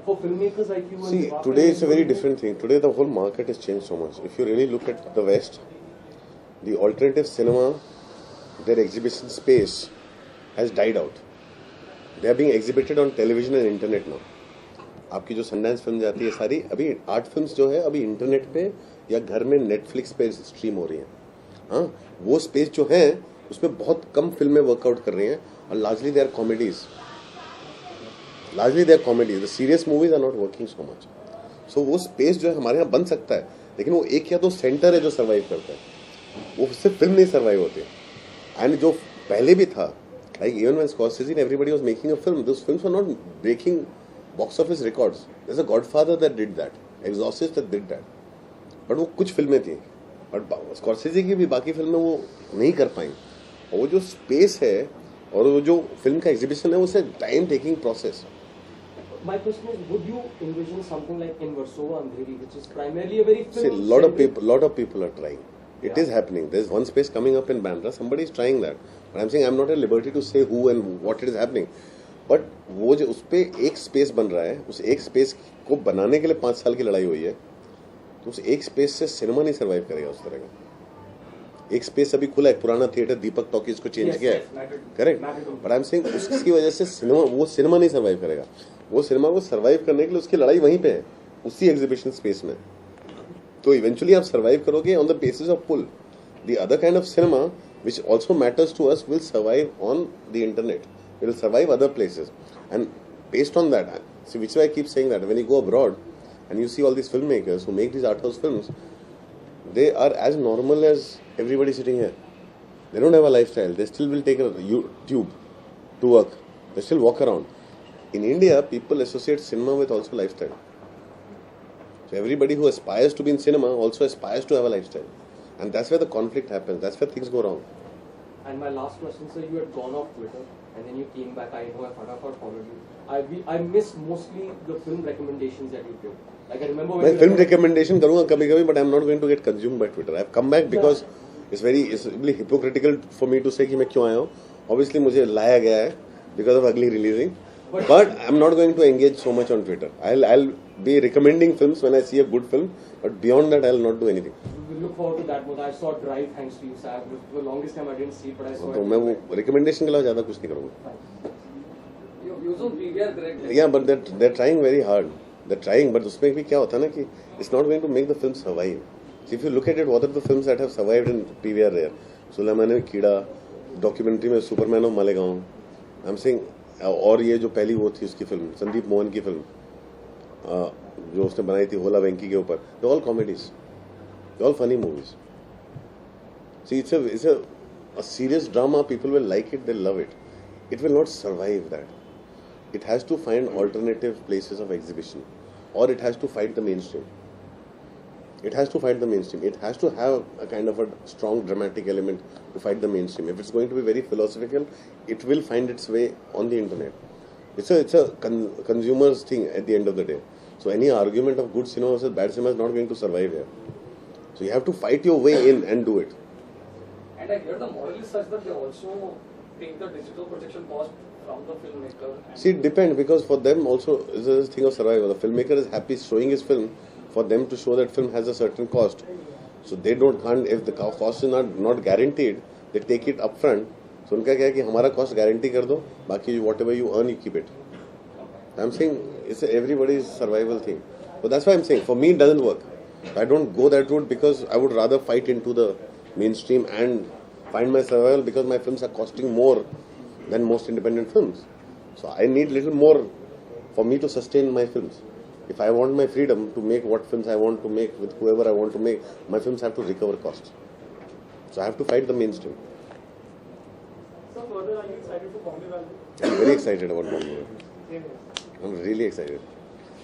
for filmmakers like you? See, today it's a very different thing. Today the whole market has changed so much. If you really look at the West, the alternative cinema, their exhibition space has died out. They are being exhibited on television and internet now. आपकी जो Sundance film जाती है सारी अभी art films जो है अभी internet पे या घर में नेटफ्लिक्स पे स्ट्रीम हो रही हैं. हाँ, वो स्पेस जो है उसमें बहुत कम फिल्में वर्कआउट कर रही हैं और largely they are comedies. The serious movies are not working so much. So वो स्पेस जो है हमारे यहाँ बन सकता है, लेकिन वो एक या दो सेंटर है जो सर्वाइव करता है, वो सिर्फ फिल्म नहीं सर्वाइव होती. एंड जो पहले भी था, like even when Scorsese and everybody was making a film, those films were not breaking box office records. There's a Godfather that did that, Exorcist that did that. But वो कुछ फिल्में थी, but Scorsese की भी बाकी फिल्में वो नहीं कर पाई. और वो जो स्पेस है और वो जो फिल्म का एग्जीबिशन है, वो से time taking process. My question is, would you envision something like in Versova Andheri, which is primarily a very film? See, lot of people are trying. It is happening. There's one space coming up in Bandra. Somebody is trying that. But I'm saying I'm not at liberty to say who and what it is happening. But वो जो उस पे एक space बन रहा है, उस एक स्पेस को बनाने के लिए 5 साल की लड़ाई हुई है, तो उस एक स्पेस से सिनेमा नहीं सर्वाइव करेगा उस तरह का. एक स्पेस अभी खुला है, पुराना थिएटर दीपक टॉकीज को चेंज किया है, correct. But I am saying उसकी वजह से सिनेमा नहीं सर्वाइव करेगा. वो सिनेमा को सर्वाइव करने के लिए उसकी लड़ाई वहीं पे है, उसी एग्जीबिशन स्पेस में. तो इवेंचुअली आप सर्वाइव करोगे on the basis of pull. The other kind of cinema which also matters to us will survive on the internet. It will survive other places. And based on that, see, which is why I keep saying that when you go abroad and you see all these filmmakers who make these art house films, they are as normal as everybody sitting here. They don't have a lifestyle. They still will take a tube to work. They still walk around. In India, people associate cinema with also lifestyle. So everybody who aspires to be in cinema also aspires to have a lifestyle. And that's where the conflict happens. That's where things go wrong. And my last question, sir, you had gone off Twitter and then you came back. I know I followed you. I miss mostly the film recommendations that you give. Like I remember when मैं film recommendation करूँगा कभी-कभी, but I'm not going to get consumed by Twitter. I've come back because it's really hypocritical for me to say कि मैं क्यों आया हूँ. Obviously मुझे लाया गया है because of ugly releasing. But I'm not going to engage so much on Twitter. I'll be recommending films when I see a good film, but beyond that I'll not do anything. We look forward to that. I saw Drive thanks to you, sir. For the longest time I didn't see it, but I saw it. तो मैं वो recommendation के अलावा ज़्यादा कुछ नहीं करूँगा. Your views on PVR correct? Yeah, but they're trying very hard. They're trying, but उसमें भी क्या होता है ना कि it's not going to make the film survive. See, if you look at it, what are the films that have survived in PVR there? Suleman कीड़ा, documentary में Superman of Malegaon. I'm saying और ये जो पहली वो थी उसकी फिल्म संदीप मोहन की फिल्म जो उसने बनाई थी होला वेंकी के ऊपर, they're all comedies, they're all funny movies. See, it's a serious drama. People will like it, they'll love it. It will not survive that. It has to find alternative places of exhibition, or it has to fight the mainstream. It has to fight the mainstream. It has to have a kind of a strong dramatic element to fight the mainstream. If it's going to be very philosophical, it will find its way on the internet. It's a consumer's thing at the end of the day. So any argument of good cinema versus bad cinema is not going to survive here. So you have to fight your way in and do it. And I hear the model is such that they also take the digital projection cost from the filmmaker. See, it depends, because for them also is a thing of survival. The filmmaker is happy showing his film. For them to show that film has a certain cost, so they can't, if the cost is not guaranteed, they take it upfront. So उनका क्या है कि हमारा cost guarantee कर दो, बाकी whatever you earn you keep it. I'm saying it's everybody's survival thing. So that's why I'm saying for me it doesn't work. I don't go that route because I would rather fight into the mainstream and find my survival, because my films are costing more than most independent films. So I need little more for me to sustain my films. If I want my freedom to make what films I want to make with whoever I want to make, my films have to recover costs. So I have to fight the mainstream. So further, are you excited for Bombay Value? I'm very excited about Bombay Value. I'm really excited.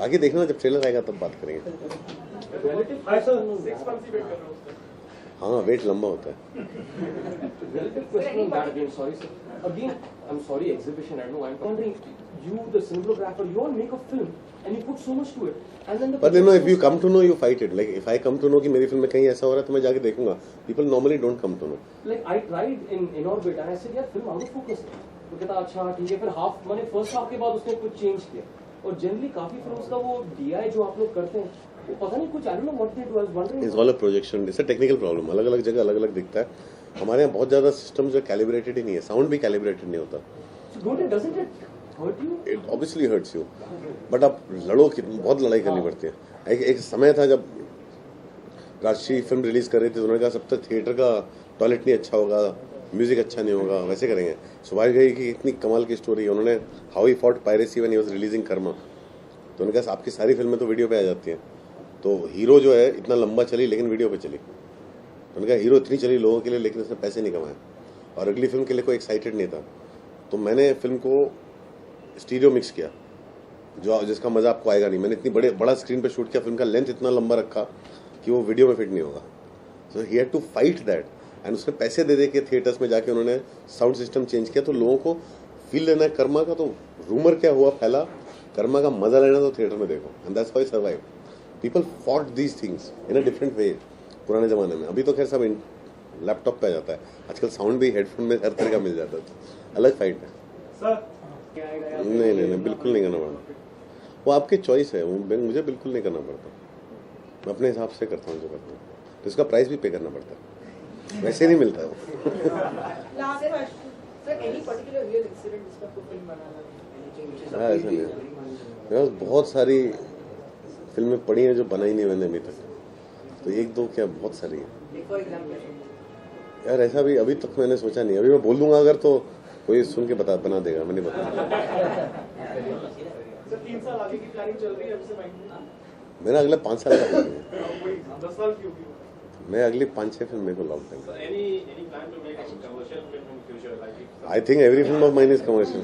आगे देखना, जब trailer आएगा तब बात करेंगे. हाँ, wait लंबा होता है. Relative question on that again. Sorry, sir. Again, I'm sorry. Exhibition. I know. I'm wondering, you, the cinematographer, you all make a film and you put so much to it, and then the. But you know, if you come to know, you fight it. Like if I come to know कि मेरी film में कहीं ऐसा हो रहा है तो मैं जाके देखूंगा. People normally don't come to know. Like I tried in Orbit and I said, यार film out of focus है. तो कहता अच्छा ठीक है, फिर half मैंने first half के बाद उसने कुछ change किया. और जनरली काफी फिल्म्स का वो DI जो आप लोग करते हैं वो पता नहीं कुछ, I don't know what they do, I was wondering. It's all a projection, it's a technical problem, अलग अलग जगह अलग अलग दिखता है। हमारे यहाँ बहुत ज्यादा सिस्टम जो कैलिब्रेटेड ही नहीं है, साउंड भी कैलिब्रेटेड नहीं होता। Doesn't it hurt you? It obviously hurts you, but आप लड़ो कि बहुत लड़ाई करनी पड़ती है। एक समय था जब राजश्री फिल्म रिलीज कर रही थी, उन्होंने कहा सब तक थिएटर का टॉयलेट नहीं अच्छा होगा, म्यूजिक अच्छा नहीं होगा, वैसे करेंगे। सुभाष घई की इतनी कमाल की स्टोरी है, उन्होंने how he fought piracy when he was releasing Karma, तो उन्होंने कहा आपकी सारी फिल्में तो वीडियो पे आ जाती हैं, तो हीरो जो है इतना लंबा चली लेकिन वीडियो पे चली। उन्होंने कहा हीरो इतनी चली लोगों के लिए लेकिन उसने पैसे नहीं कमाए, और अगली फिल्म के लिए कोई एक्साइटेड नहीं था। तो मैंने फिल्म को स्टीरियो मिक्स किया, जो जिसका मजा आपको आएगा नहीं। मैंने इतनी बड़ा स्क्रीन पे शूट किया, फिल्म का लेंथ इतना लंबा रखा कि वो वीडियो में फिट नहीं होगा। So he had to fight that, and उसने पैसे दे के थिएटर्स में जाके उन्होंने साउंड सिस्टम चेंज किया, तो लोगों को फील लेना है कर्मा का। तो रूमर क्या हुआ फैला, कर्मा का मजा लेना तो थिएटर में देखो, and that's why survive. People fought these things in a different way पुराने जमाने में। अभी तो खैर सब लैपटॉप पे आ जाता है, आजकल साउंड भी हेडफोन में हर तरह का मिल जाता है, तो अलग फाइट है। नहीं, बिल्कुल नहीं करना पड़ता, वो आपकी चॉइस है, वो मुझे बिल्कुल नहीं करना पड़ता। मैं अपने हिसाब से करता हूँ जो करता हूँ, तो इसका प्राइस भी पे करना पड़ता है, वैसे नहीं मिलता है वो। हाँ, ऐसा नहीं है, मेरे पास बहुत सारी फिल्में पड़ी हैं जो बनाई नहीं मैंने अभी तक, तो एक दो क्या बहुत सारी है यार। ऐसा भी अभी तक मैंने सोचा नहीं, अभी मैं बोल दूंगा अगर तो कोई सुन के बना देगा, मैं नहीं बता। 3 साल आगे की प्लानिंग चल रही है अभी से माइंड में? मेरा अगले 5 साल का प्लान है। 10 साल की होगी मैं अगली 5-6 फिल्म मेरे को लॉक देंगे। I think every film of mine is commercial.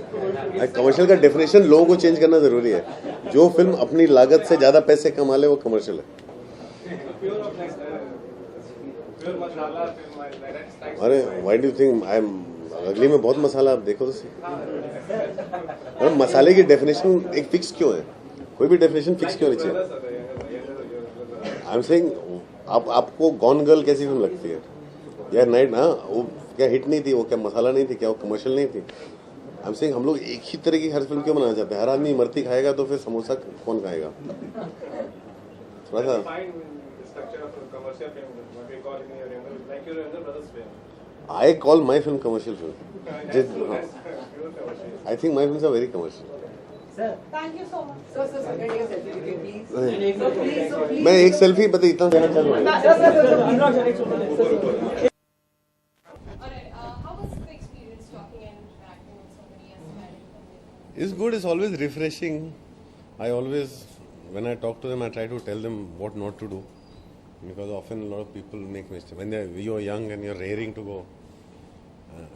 Commercial का डेफिनेशन लोगों को चेंज करना जरूरी है। जो फिल्म अपनी लागत से ज्यादा पैसे कमा ले वो कमर्शियल है। अरे why do you think I am अगली में बहुत मसाला, आप देखो तो सही। मसाले की डेफिनेशन एक फिक्स क्यों है? कोई भी डेफिनेशन फिक्स क्यों नहीं चाहिए? आई एम सेइंग आपको गॉन गर्ल कैसी फिल्म लगती है यार? नाइट ना, वो क्या हिट नहीं थी, वो क्या मसाला नहीं थी, क्या वो कमर्शियल नहीं थी? आई एम सेइंग हम लोग एक ही तरह की हर फिल्म क्यों बनाना चाहते हैं? हर आदमी इमरती खाएगा तो फिर समोसा कौन खाएगा? थोड़ा सा I call my film commercial film. I think my films are very commercial. Sir, thank you so much. Sir, can I take a selfie with you, please? Please. मैं एक सेल्फी बता इतना देना चाह रहा हूँ। How was the experience talking and interacting with somebody as It's good. It's always refreshing. I always, when I talk to them, I try to tell them what not to do. Because often a lot of people make mistakes. When you're young and you're raring to go,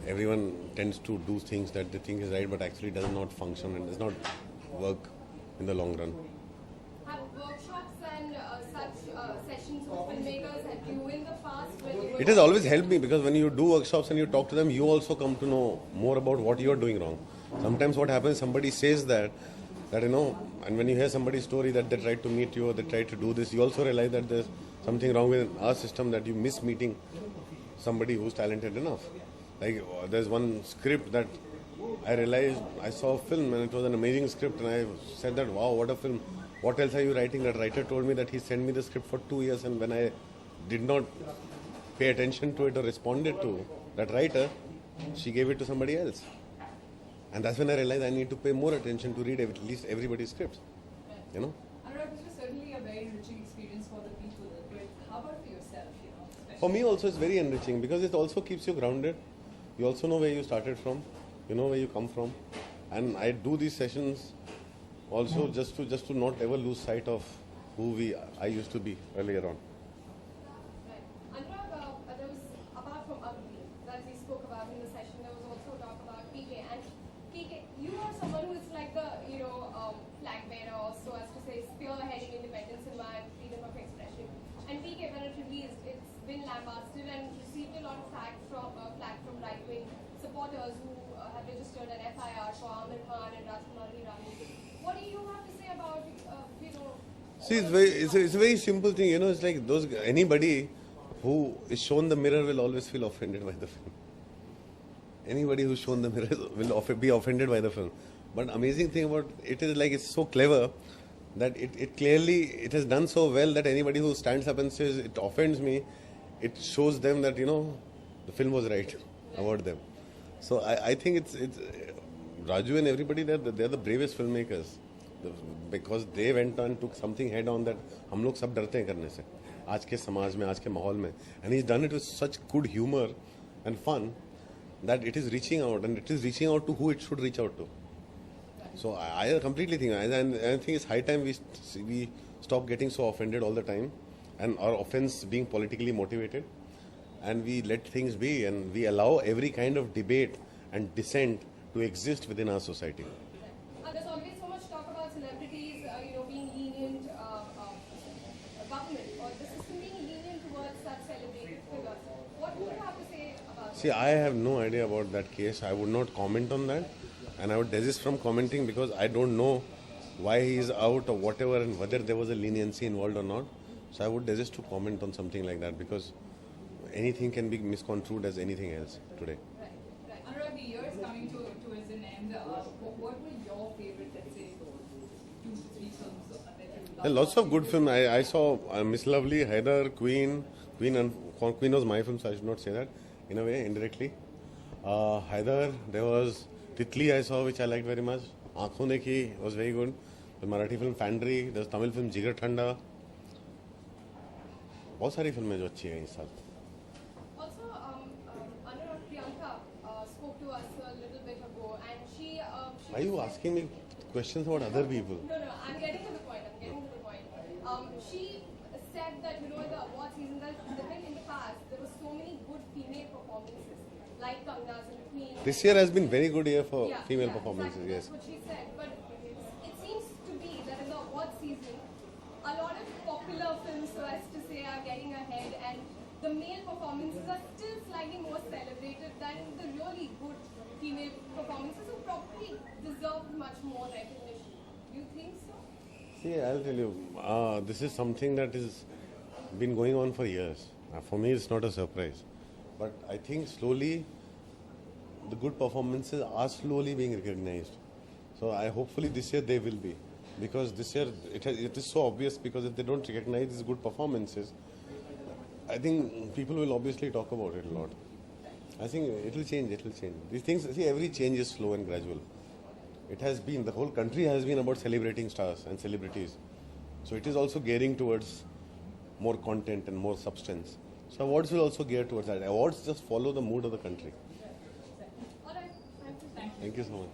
everyone tends to do things that they think is right, but actually does not function and does not work in the long run. Have workshops and such sessions with filmmakers helped you in the past? When you were It has always helped me, because when you do workshops and you talk to them, you also come to know more about what you are doing wrong. Sometimes what happens, somebody says that and when you hear somebody's story that they tried to meet you or they tried to do this, you also realize that there's something wrong with our system, that you miss meeting somebody who's talented enough. Like there's one script that I realized, I saw a film and it was an amazing script, and I said that, wow, what a film. What else are you writing? That writer told me that he sent me the script for 2 years, and when I did not pay attention to it or responded to that writer, she gave it to somebody else. And that's when I realized I need to pay more attention to read at least everybody's scripts. You know? Anurag, this was certainly a very enriching experience for the people. But how about for yourself? For me also it's very enriching, because it also keeps you grounded. You also know where you started from. You know where you come from. And I do these sessions also just to not ever lose sight of who I used to be earlier on. Right. Anurag, there was, apart from Agni, that we spoke about in the session, there was also talk about PK. And PK, you are someone who is like the, flag bearer, or so as to say, spearheading independence in my freedom of expression. And PK, when it released, it's been lambasted and received a lot of flack from right-wing supporters who have registered an FIR for Amir Khan and Rajkumar Hirani. What do you have to say about, See, it's a very simple thing. It's like anybody who is shown the mirror will always feel offended by the film. Anybody who's shown the mirror will be offended by the film. But amazing thing about it is like it's so clever that it clearly it has done so well that anybody who stands up and says it offends me, it shows them that the film was right about them. So I think it's Raju and everybody they're the bravest filmmakers because they went and took something head on that हम लोग सब डरते हैं करने से आज के समाज में आज के माहौल में and he's done it with such good humor and fun that it is reaching out and it is reaching out to who it should reach out to. So I completely think, and I think it's high time we stop getting so offended all the time, and our offense being politically motivated, and we let things be, and we allow every kind of debate and dissent to exist within our society. There's always so much talk about celebrities, being lenient, government or the system being lenient towards such celebrated figures. What would you have to say about See, I have no idea about that case. I would not comment on that. And I would desist from commenting because I don't know why he is out or whatever and whether there was a leniency involved or not. So I would desist to comment on something like that because anything can be misconstrued as anything else today. Right. Anurag, the year is coming towards an end. What were your favorite, let's say, 2 to 3 films that you loved? Lots of good films. I saw Miss Lovely, Haider, Queen was my film, so I should not say that in a way, indirectly. Haider, there was Titli I saw, which I liked very much. Aankhon Dekhi was very good. The Marathi film Fandry, there's Tamil film Jigar Thanda. बहुत सारी फिल्में जो अच्छी हैं इस साल. Also, Anurag, Priyanka spoke to us a little bit ago, and she Why are you asking me questions about other people? No, I'm getting to the point. She said that in the award season that in the past there were so many good female performances, like Kangna's and Queen. This year has been very good year for female Yeah, performances. exactly. Yes. That's what she said. But it seems to be that in the award season, a lot of popular films, so as to say, are getting ahead, and the male performances are still slightly more celebrated than the really good female performances who probably deserve much more recognition. Do you think so? See, I'll tell you, this is something that has been going on for years. For me, it's not a surprise. But I think slowly, the good performances are slowly being recognized. So hopefully this year they will be. Because this year, it is so obvious because if they don't recognize these good performances, I think people will obviously talk about it a lot. I think it will change. These things, see, every change is slow and gradual. It has been, the whole country has been about celebrating stars and celebrities. So it is also gearing towards more content and more substance. So awards will also gear towards that. Awards just follow the mood of the country. All right. Thank you. Thank you so much.